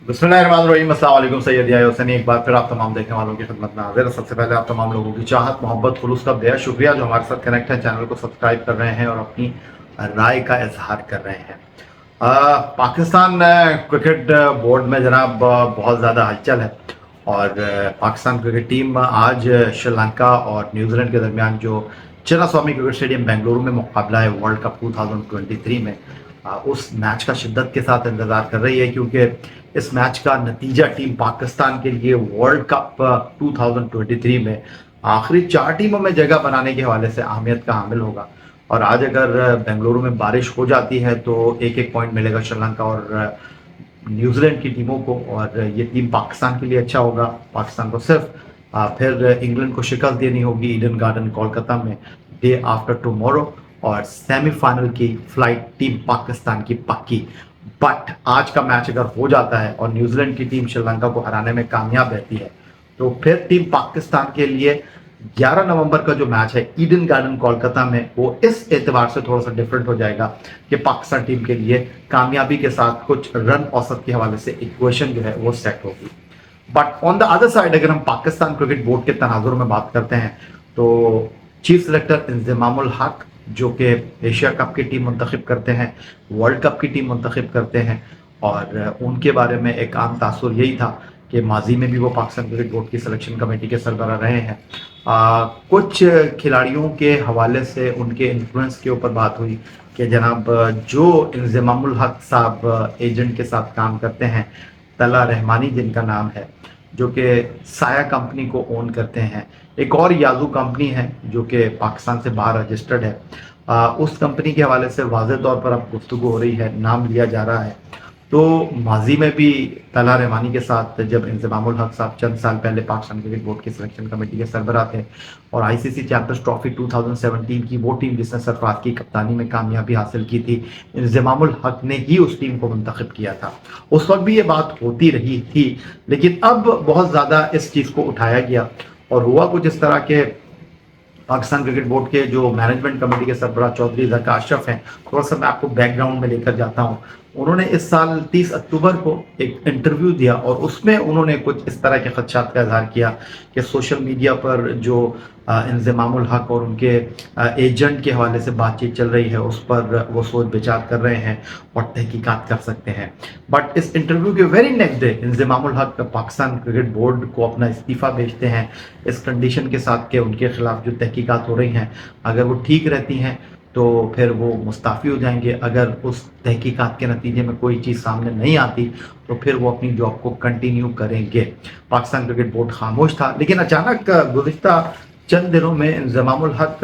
बिस्मिल्लाहिर्रहमानिर्रहीम, अस्सलाम वालेकुम। सैयद या हुसैनी एक बार फिर आप तमाम देखने वालों की खिदमत में हाजिर है। सबसे पहले आप तमाम लोगों की चाहत, मोहब्बत, खुलूस का बेहद शुक्रिया जो हमारे साथ कनेक्ट है, चैनल को सब्सक्राइब कर रहे हैं और अपनी राय का इजहार कर रहे हैं। पाकिस्तान क्रिकेट बोर्ड में जनाब बहुत ज़्यादा हलचल है और पाकिस्तान क्रिकेट टीम आज श्रीलंका और न्यूजीलैंड के दरमियान जो चिन्नास्वामी क्रिकेट स्टेडियम बेंगलुरु में मुकाबला है वर्ल्ड कप 2023 में, उस मैच का शिद्दत के साथ इंतज़ार कर रही है, क्योंकि इस मैच का नतीजा टीम पाकिस्तान के लिए वर्ल्ड कप 2023 में आखिरी 4 टीमों में जगह बनाने के हवाले से अहमियत का हामिल होगा। और आज अगर बेंगलुरु में बारिश हो जाती है तो एक एक पॉइंट मिलेगा श्रीलंका और न्यूजीलैंड की टीमों को, और ये टीम पाकिस्तान के लिए अच्छा होगा। पाकिस्तान को सिर्फ फिर इंग्लैंड को शिकस्त देनी होगी ईडन गार्डन कोलकाता में डे आफ्टर टुमारो, और सेमीफाइनल की फ्लाइट टीम पाकिस्तान की पक्की। बट आज का मैच अगर हो जाता है और न्यूजीलैंड की टीम श्रीलंका को हराने में कामयाब रहती है तो फिर टीम पाकिस्तान के लिए 11 नवंबर का जो मैच है ईडन गार्डन कोलकाता में, वो इस एतबार से थोड़ा सा डिफरेंट हो जाएगा कि पाकिस्तान टीम के लिए कामयाबी के साथ कुछ रन औसत के हवाले से इक्वेशन जो है वो सेट होगी। But on the other side अगर हम पाकिस्तान क्रिकेट बोर्ड के तनाजुर में बात करते हैं तो चीफ सेलेक्टर इंजमामुल हक, जो कि एशिया कप की टीम मुंतखब करते हैं, वर्ल्ड कप की टीम मुंतखब करते हैं, और उनके बारे में एक आम तासुर यही था कि माजी में भी वो पाकिस्तान क्रिकेट बोर्ड की सिलेक्शन कमेटी के सरबराह रहे हैं। कुछ खिलाड़ियों के हवाले से उनके इन्फ्लुएंस के ऊपर बात हुई कि जनाब जो इंजमामुल हक साहब एजेंट के साथ काम करते हैं, तला रहमानी जिनका नाम है, जो कि साया कंपनी को ओन करते हैं, एक और याजू कंपनी है जो कि पाकिस्तान से बाहर रजिस्टर्ड है, उस कंपनी के हवाले से वाज़ेह तौर पर अब गुफ्तगू हो रही है, नाम लिया जा रहा है। तो माजी में भी तला रहमानी के साथ जब इंजमामुल हक साहब चंद साल पहले पाकिस्तान क्रिकेट बोर्ड की सिलेक्शन कमेटी के सरबराह थे और आईसीसी चैंपियंस ट्रॉफी 2017 की वो टीम जिसने सरफराज की कप्तानी में कामयाबी हासिल की थी, इंजमामुल हक ने ही उस टीम को मुंतखब किया था। उस वक्त भी ये बात होती रही थी, लेकिन अब बहुत ज़्यादा इस चीज़ को उठाया गया और हुआ कुछ इस तरह के पाकिस्तान क्रिकेट बोर्ड के जो मैनेजमेंट कमेटी के सरबराह चौधरी ज़का अशरफ हैं, थोड़ा सा मैं आपको बैकग्राउंड में लेकर जाता हूँ। उन्होंने इस साल 30 अक्टूबर को एक इंटरव्यू दिया और उसमें उन्होंने कुछ इस तरह के खदशात का इजहार किया कि सोशल मीडिया पर जो इंजमामुल हक और उनके एजेंट के हवाले से बातचीत चल रही है उस पर वो सोच विचार कर रहे हैं और तहकीकात कर सकते हैं। बट इस इंटरव्यू के वेरी नेक्स्ट डे इंजमामुल हक पाकिस्तान क्रिकेट बोर्ड को अपना इस्तीफ़ा भेजते हैं इस कंडीशन के साथ कि उनके खिलाफ जो तहकीकात हो रही हैं अगर वो ठीक रहती हैं तो फिर वो मुस्ताफ़ी हो जाएंगे, अगर उस तहकीकात के नतीजे में कोई चीज़ सामने नहीं आती तो फिर वो अपनी जॉब को कंटिन्यू करेंगे। पाकिस्तान क्रिकेट बोर्ड खामोश था, लेकिन अचानक गुज़िश्ता चंद दिनों में इंजमामुल हक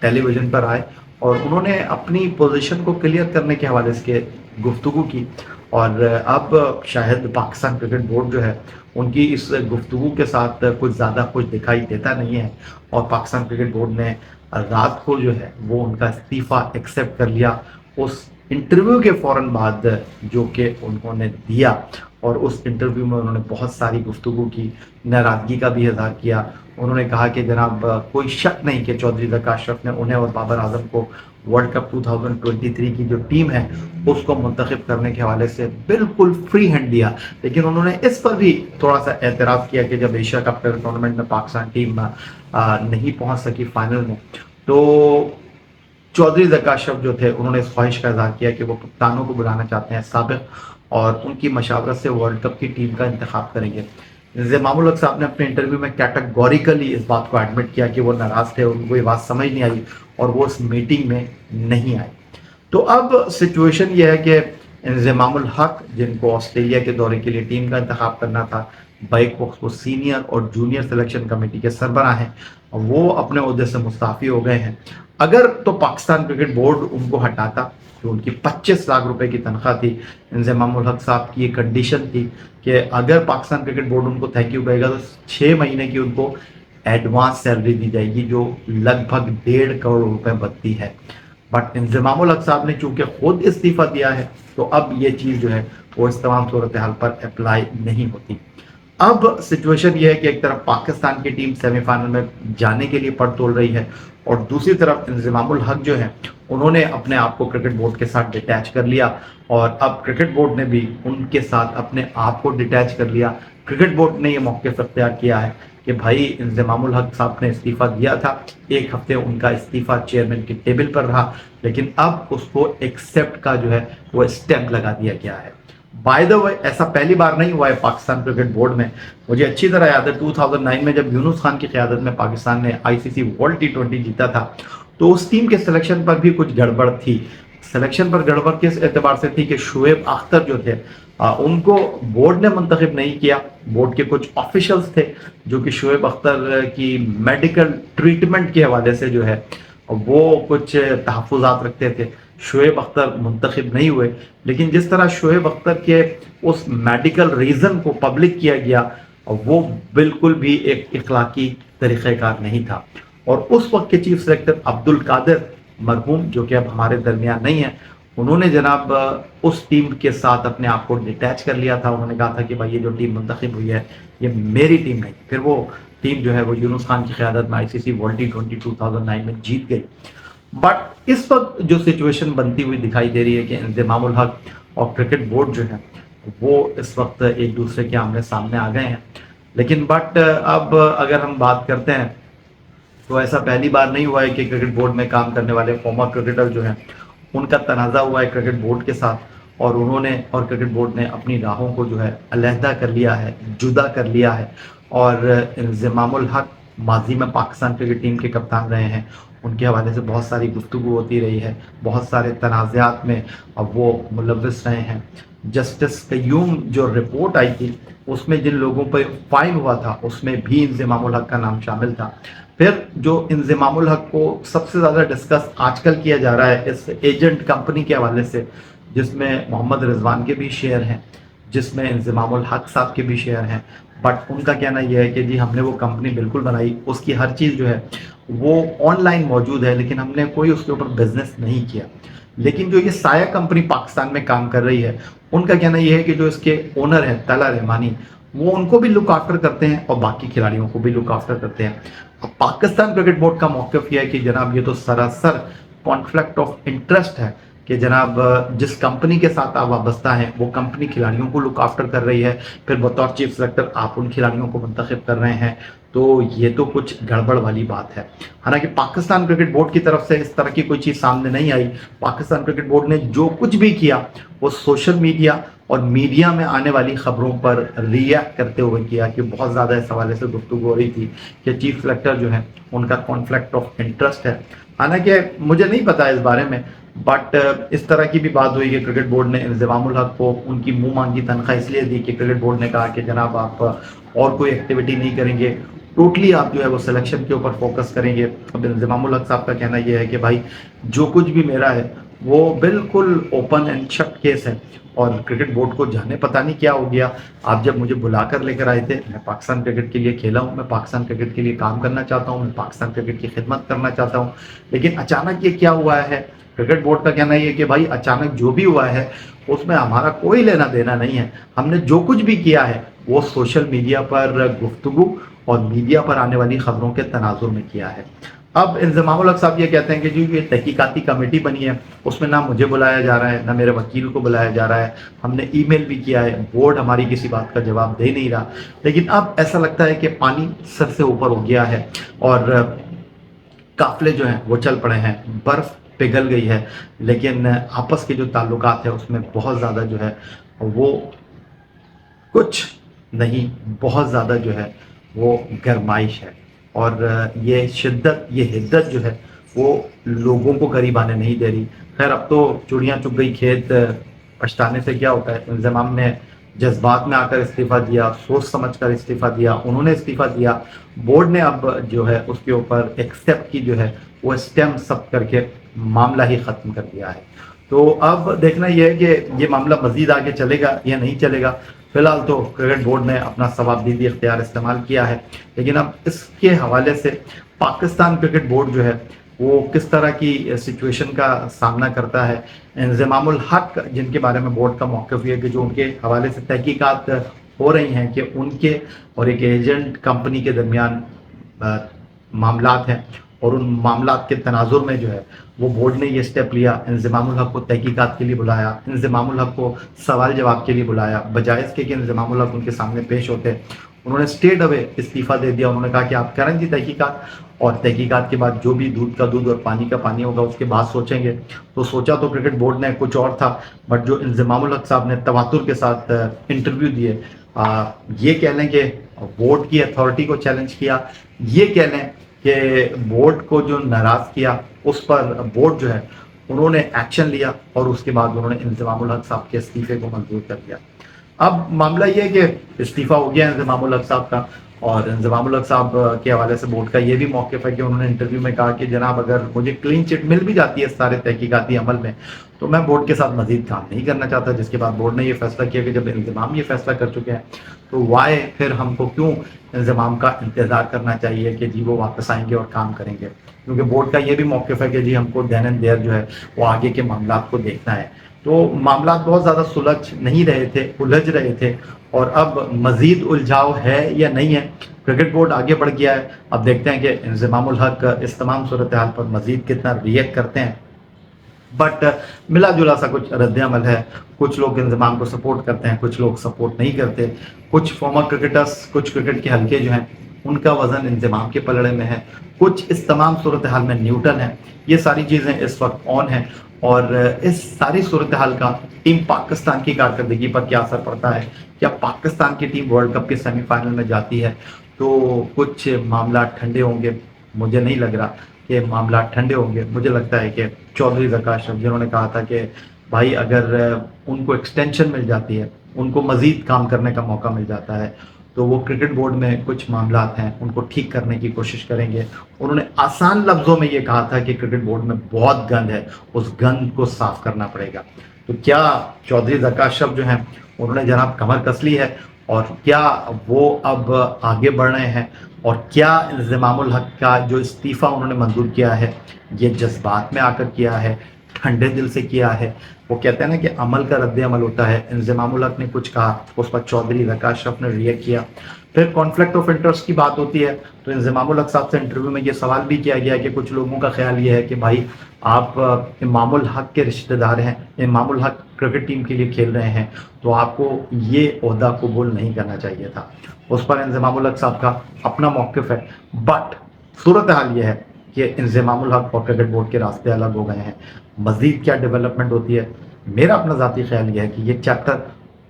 टेलीविज़न पर आए और उन्होंने अपनी पोजीशन को क्लियर करने के हवाले से गुफ्तगू की। और अब शायद पाकिस्तान क्रिकेट बोर्ड जो है उनकी इस गुफ्तगू के साथ कुछ ज़्यादा कुछ दिखाई देता नहीं है और पाकिस्तान क्रिकेट बोर्ड ने रात को जो है वो उनका इस्तीफ़ा एक्सेप्ट कर लिया उस इंटरव्यू के फ़ौरन बाद जो कि उन्होंने दिया। और उस इंटरव्यू में उन्होंने बहुत सारी गुफ्तगू की, नाराज़गी का भी इजहार किया। उन्होंने कहा कि जनाब कोई शक नहीं कि चौधरी ज़का अशरफ ने उन्हें और बाबर आजम को वर्ल्ड कप 2023 की जो टीम है उसको मुंतखब करने के हवाले से बिल्कुल फ्री हैंड दिया। लेकिन उन्होंने इस पर भी थोड़ा सा एतराफ़ किया कि जब एशिया कप टूर्नामेंट में पाकिस्तान टीम नहीं पहुंच सकी फाइनल में, तो चौधरी ज़का अशरफ जो थे उन्होंने इस ख्वाहिश का इजहार किया कि वो कप्तानों को बुलाना चाहते हैं साबिक़, और उनकी मशावरत से वर्ल्ड कप की टीम का इंतखाब करेंगे। इंजमामुल हक साहब ने अपने इंटरव्यू में कैटेगोरिकली इस बात को एडमिट किया कि वो नाराज़ थे, उनको ये बात समझ नहीं आई और वो इस मीटिंग में नहीं आए। तो अब सिचुएशन ये है कि इंजमामुल हक, जिनको ऑस्ट्रेलिया के दौरे के लिए टीम का इंतखाब करना था, बैक वक्त वो सीनियर और जूनियर सिलेक्शन कमेटी के सरबराह हैं, वो अपने ओहदे से मुस्ताफ़ी हो गए हैं। अगर तो पाकिस्तान क्रिकेट बोर्ड उनको हटाता, जो उनकी 25 लाख रुपए की तनख्वाह थी, इंजमामुल हक साहब की ये कंडीशन थी कि अगर पाकिस्तान क्रिकेट बोर्ड उनको थैंक यू कहेगा तो 6 महीने की उनको एडवांस सैलरी दी जाएगी जो लगभग 1.5 करोड़ रुपए बनती है। बट इंजमामुल हक साहब ने चूंकि खुद इस्तीफ़ा दिया है तो अब ये चीज़ जो है वो इस तमाम सूरत हाल पर अप्लाई नहीं होती। अब सिचुएशन ये है कि एक तरफ पाकिस्तान की टीम सेमीफाइनल में जाने के लिए पड़ तोल रही है और दूसरी तरफ इंज़मामुल हक जो है उन्होंने अपने आप को क्रिकेट बोर्ड के साथ डिटैच कर लिया और अब क्रिकेट बोर्ड ने भी उनके साथ अपने आप को डिटैच कर लिया। क्रिकेट बोर्ड ने ये मौक़िफ़ इख्तियार किया है कि भाई इंज़मामुल हक साहब ने इस्तीफ़ा दिया था, एक हफ्ते उनका इस्तीफ़ा चेयरमैन की टेबल पर रहा, लेकिन अब उसको एक्सेप्ट का जो है वो स्टैंप लगा दिया गया है। बाय द वे ऐसा पहली बार नहीं हुआ है पाकिस्तान क्रिकेट बोर्ड में। मुझे अच्छी तरह याद है 2009 में जब यूनुस खान की क़यादत में पाकिस्तान ने आईसीसी वर्ल्ड टी20 जीता था, तो उस टीम के सिलेक्शन पर भी कुछ गड़बड़ थी। सिलेक्शन पर गड़बड़ किस एतबार से थी कि शुएब अख्तर जो थे उनको बोर्ड ने मुंतखब नहीं किया। बोर्ड के कुछ ऑफिशियल्स थे जो कि शुएब अख्तर की मेडिकल ट्रीटमेंट के हवाले से जो है वो कुछ तहफ़्फ़ुज़ात रखते थे। शुएब अख्तर मुंतखब नहीं हुए, लेकिन जिस तरह शुएब अख्तर के उस मेडिकल रीज़न को पब्लिक किया गया वो बिल्कुल भी एक इखलाकी तरीक़ेकार नहीं था। और उस वक्त के चीफ सेलेक्टर अब्दुल कादिर मरहूम जो कि अब हमारे दरमियान नहीं है, उन्होंने जनाब उस टीम के साथ अपने आप को डिटैच कर लिया था। उन्होंने कहा था कि भाई ये जो टीम मुंतखब हुई है ये मेरी टीम नहीं। फिर वो टीम जो है वो यूनुस खान की क़यादत में आईसीसी वर्ल्ड टी20 2009 में जीत गई। बट इस वक्त जो सिचुएशन बनती हुई दिखाई दे रही है कि इंज़मामुल हक और क्रिकेट बोर्ड जो है वो इस वक्त एक दूसरे के आमने सामने आ गए हैं। लेकिन बट अब अगर हम बात करते हैं तो ऐसा पहली बार नहीं हुआ है कि क्रिकेट बोर्ड में काम करने वाले फॉर्मर क्रिकेटर जो हैं उनका तनाज़ा हुआ है क्रिकेट बोर्ड के साथ और क्रिकेट बोर्ड ने अपनी राहों को जो है अलहदा कर लिया है, जुदा कर लिया है। और इंज़मामुल हक माजी में पाकिस्तान क्रिकेट टीम के कप्तान रहे हैं, उनके हवाले से बहुत सारी गुफ्तगू होती रही है, बहुत सारे तनाज़ात में अब वो मुलव्वस रहे हैं। जस्टिस कय्यूम जो रिपोर्ट आई थी उसमें जिन लोगों पर फाइन हुआ था उसमें भी इंज़मामुल हक का नाम शामिल था। फिर जो इंज़मामुल हक को सबसे ज़्यादा डिस्कस आजकल किया जा रहा है इस एजेंट कंपनी के हवाले से, जिसमें मोहम्मद रिजवान के भी शेयर हैं, जिसमें इंज़मामुल हक साहब के भी शेयर हैं। बट उनका कहना यह है कि जी हमने वो कंपनी बिल्कुल बनाई, उसकी हर चीज़ जो है वो ऑनलाइन मौजूद है, लेकिन हमने कोई उसके ऊपर बिजनेस नहीं किया। लेकिन जो ये साया कंपनी पाकिस्तान में काम कर रही है, उनका कहना यह है कि जो इसके ओनर हैं तला रहमानी, वो उनको भी लुक आफ्टर करते हैं और बाकी खिलाड़ियों को भी लुक आफ्टर करते हैं। अब पाकिस्तान क्रिकेट बोर्ड का मौक़िफ़ यह है कि जनाब ये तो सरासर कॉन्फ्लिक्ट ऑफ इंटरेस्ट है कि जनाब जिस कंपनी के साथ आप वाबस्ता हैं वो कंपनी खिलाड़ियों को लुक आफ्टर कर रही है, फिर बतौर चीफ सेलेक्टर आप उन खिलाड़ियों को मुंतखब कर रहे हैं, तो ये तो कुछ गड़बड़ वाली बात है। हालांकि पाकिस्तान क्रिकेट बोर्ड की तरफ से इस तरह की कोई चीज़ सामने नहीं आई। पाकिस्तान क्रिकेट बोर्ड ने जो कुछ भी किया वो सोशल मीडिया और मीडिया में आने वाली खबरों पर रिएक्ट करते हुए किया कि बहुत ज़्यादा इस हवाले से गुफ्तगू हो रही थी कि चीफ सेलेक्टर जो है उनका कॉन्फ्लिक्ट ऑफ इंटरेस्ट है। हालांकि मुझे नहीं पता इस बारे में, बट इस तरह की भी बात हुई कि क्रिकेट बोर्ड ने इंज़मामुल हक को उनकी मुंह मांगी तनख्वाह इसलिए दी कि क्रिकेट बोर्ड ने कहा कि जनाब आप और कोई एक्टिविटी नहीं करेंगे, टोटली आप जो है वो सिलेक्शन के ऊपर फोकस करेंगे। अब इंज़मामुल हक साहब का कहना यह है कि भाई जो कुछ भी मेरा है वो बिल्कुल ओपन एंड शट केस है और क्रिकेट बोर्ड को जाने पता नहीं क्या हो गया। आप जब मुझे बुला कर लेकर आए थे, मैं पाकिस्तान क्रिकेट के लिए खेला हूँ, मैं पाकिस्तान क्रिकेट के लिए काम करना चाहता हूँ, मैं पाकिस्तान क्रिकेट की खिदमत करना चाहता हूँ, लेकिन अचानक ये क्या हुआ है। क्रिकेट बोर्ड का कहना ये कि भाई अचानक जो भी हुआ है उसमें हमारा कोई लेना देना नहीं है, हमने जो कुछ भी किया है वो सोशल मीडिया पर गुफ्तगू और मीडिया पर आने वाली खबरों के तनाजुर में किया है। अब इंज़मामुल हक साहब ये कहते हैं कि जी ये तहकीकाती कमेटी बनी है, उसमें ना मुझे बुलाया जा रहा है ना मेरे वकील को बुलाया जा रहा है, हमने ईमेल भी किया है, बोर्ड हमारी किसी बात का जवाब दे नहीं रहा। लेकिन अब ऐसा लगता है कि पानी सर से ऊपर हो गया है और काफिले जो हैं वो चल पड़े हैं, बर्फ़ पिघल गई है, लेकिन आपस के जो ताल्लुकात है उसमें बहुत ज़्यादा जो है वो कुछ नहीं, बहुत ज़्यादा जो है वो गरमाइश है। और ये शिद्दत, ये हिद्दत जो है वो लोगों को करीब आने नहीं दे रही। खैर अब तो चुड़ियाँ चुग गई खेत, पछताने से क्या होता है। इंज़माम ने जज्बात में आकर इस्तीफ़ा दिया, सोच समझ कर इस्तीफ़ा दिया, उन्होंने इस्तीफ़ा दिया, बोर्ड ने अब जो है उसके ऊपर एक्सेप्ट की जो है वो स्टैम्प सब करके मामला ही ख़त्म कर दिया है। तो अब देखना यह है कि ये मामला मज़ीद आगे चलेगा या नहीं चलेगा। फिलहाल तो क्रिकेट बोर्ड ने अपना सवाबदीदी इख्तियार इस्तेमाल किया है, लेकिन अब इसके हवाले से पाकिस्तान क्रिकेट बोर्ड जो है वो किस तरह की सिचुएशन का सामना करता है। इंज़मामुल हक जिनके बारे में बोर्ड का मौक़िफ़ है कि जो उनके हवाले से तहकीकात हो रही हैं कि उनके और एक एजेंट कंपनी के दरमियान मामलात हैं, और उन मामलात के तनाजुर में जो है वो बोर्ड ने ये स्टेप लिया, इंज़मामुल हक को तहकीकात के लिए बुलाया, इंज़मामुल हक को सवाल जवाब के लिए बुलाया, बजाय इसके कि इंज़मामुल हक उनके सामने पेश होते उन्होंने स्ट्रेट अवे इस्तीफ़ा दे दिया। उन्होंने कहा कि आप करें जी तहकीकात, और तहकीकात के बाद जो भी दूध का दूध और पानी का पानी होगा उसके बाद सोचेंगे। तो सोचा तो क्रिकेट बोर्ड ने कुछ और था, बट जो इंज़मामुल हक साहब ने तवातुर के साथ इंटरव्यू दिए, ये कह लें कि बोर्ड की अथॉरिटी को चैलेंज किया, ये कह लें कि बोर्ड को जो नाराज़ किया उस पर बोर्ड जो है उन्होंने एक्शन लिया, और उसके बाद उन्होंने इंज़मामुल हक साहब के इस्तीफ़े को मंजूर कर दिया। अब मामला ये है कि इस्तीफ़ा हो गया इंज़मामुल हक साहब का, और इंज़मामुल हक साहब के हवाले से बोर्ड का ये भी मौक़िफ़ है कि उन्होंने इंटरव्यू में कहा कि जनाब अगर मुझे क्लीन चिट मिल भी जाती है सारे तहकीकाती अमल में, तो मैं बोर्ड के साथ मज़ीद काम नहीं करना चाहता। जिसके बाद बोर्ड ने ये फैसला किया कि जब इंज़माम ये फैसला कर चुके हैं तो वाई फिर हमको क्यों इंज़माम का इंतज़ार करना चाहिए कि जी वो वापस आएंगे और काम करेंगे, क्योंकि बोर्ड का ये भी मौक़िफ़ है कि जी हमको देन एंड देयर जो है वो आगे के मामलात को देखना है। तो मामला बहुत ज़्यादा सुलझ नहीं रहे थे, उलझ रहे थे, और अब मज़ीद उलझाव है या नहीं है। क्रिकेट बोर्ड आगे बढ़ गया है, अब देखते हैं कि इंज़मामुल हक इस तमाम सूरत हाल पर मज़ीद कितना रिएक्ट करते हैं। बट मिला जुला सा कुछ रद्द अमल है, कुछ लोग इंज़माम को सपोर्ट करते हैं, कुछ लोग सपोर्ट नहीं करते, कुछ फॉर्मर क्रिकेटर्स, कुछ क्रिकेट के हल्के जो हैं उनका वज़न इंज़माम के पलड़े में है, कुछ इस तमाम सूरत हाल में न्यूट्रल हैं। ये सारी चीज़ें इस वक्त ऑन हैं, और इस सारी सूरत हाल का टीम पाकिस्तान की कारकर्दगी पर क्या असर पड़ता है, क्या पाकिस्तान की टीम वर्ल्ड कप के सेमीफाइनल में जाती है तो कुछ मामला ठंडे होंगे। मुझे नहीं लग रहा कि मामला ठंडे होंगे। मुझे लगता है कि चौधरी ज़का अशरफ जिन्होंने कहा था कि भाई अगर उनको एक्सटेंशन मिल जाती है, उनको मज़ीद काम करने का मौका मिल जाता है, तो वो क्रिकेट बोर्ड में कुछ मामलात हैं उनको ठीक करने की कोशिश करेंगे। उन्होंने आसान लफ्ज़ों में ये कहा था कि क्रिकेट बोर्ड में बहुत गंद है, उस गंद को साफ करना पड़ेगा। तो क्या चौधरी ज़का अशरफ जो हैं उन्होंने जनाब कमर कस ली है, और क्या वो अब आगे बढ़ रहे हैं, और क्या इंज़मामुल हक का जो इस्तीफ़ा उन्होंने मंजूर किया है ये जज्बात में आकर किया है, ठंडे दिल से किया है? वो कहते हैं ना कि अमल का रद्द अमल होता है। इंज़मामुल हक ने कुछ कहा, उस पर चौधरी ज़का अशरफ ने रिएक्ट किया। फिर कॉन्फ्लिक्ट ऑफ इंटरेस्ट की बात होती है, तो इंज़मामुल हक साहब से इंटरव्यू में ये सवाल भी किया गया कि कुछ लोगों का ख्याल ये है कि भाई आप इमामुल हक के रिश्तेदार हैं, इमामुल हक क्रिकेट टीम के लिए खेल रहे हैं, तो आपको ये ओहदा कबूल नहीं करना चाहिए था। उस पर इंज़मामुल हक साहब का अपना मौक़िफ़ है, बट सूरत हाल ये है कि इंज़मामुल हक और क्रिकेट बोर्ड के रास्ते अलग हो गए हैं। मज़ीद क्या डेवलपमेंट होती है, मेरा अपना ज़ाती ख्याल ये है कि ये चैप्टर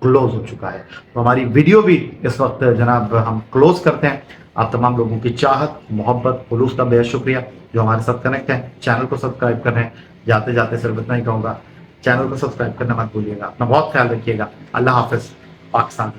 क्लोज़ हो चुका है। तो हमारी वीडियो भी इस वक्त जनाब हम क्लोज़ करते हैं। आप तमाम लोगों की चाहत, मोहब्बत, खुलूस का बेहद शुक्रिया जो हमारे साथ कनेक्ट हैं। चैनल को सब्सक्राइब कर रहे हैं। जाते जाते सिर्फ इतना ही कहूँगा, चैनल को सब्सक्राइब करना मत भूलिएगा। अपना बहुत ख्याल रखिएगा। अल्लाह हाफ़िज़। पाकिस्तान।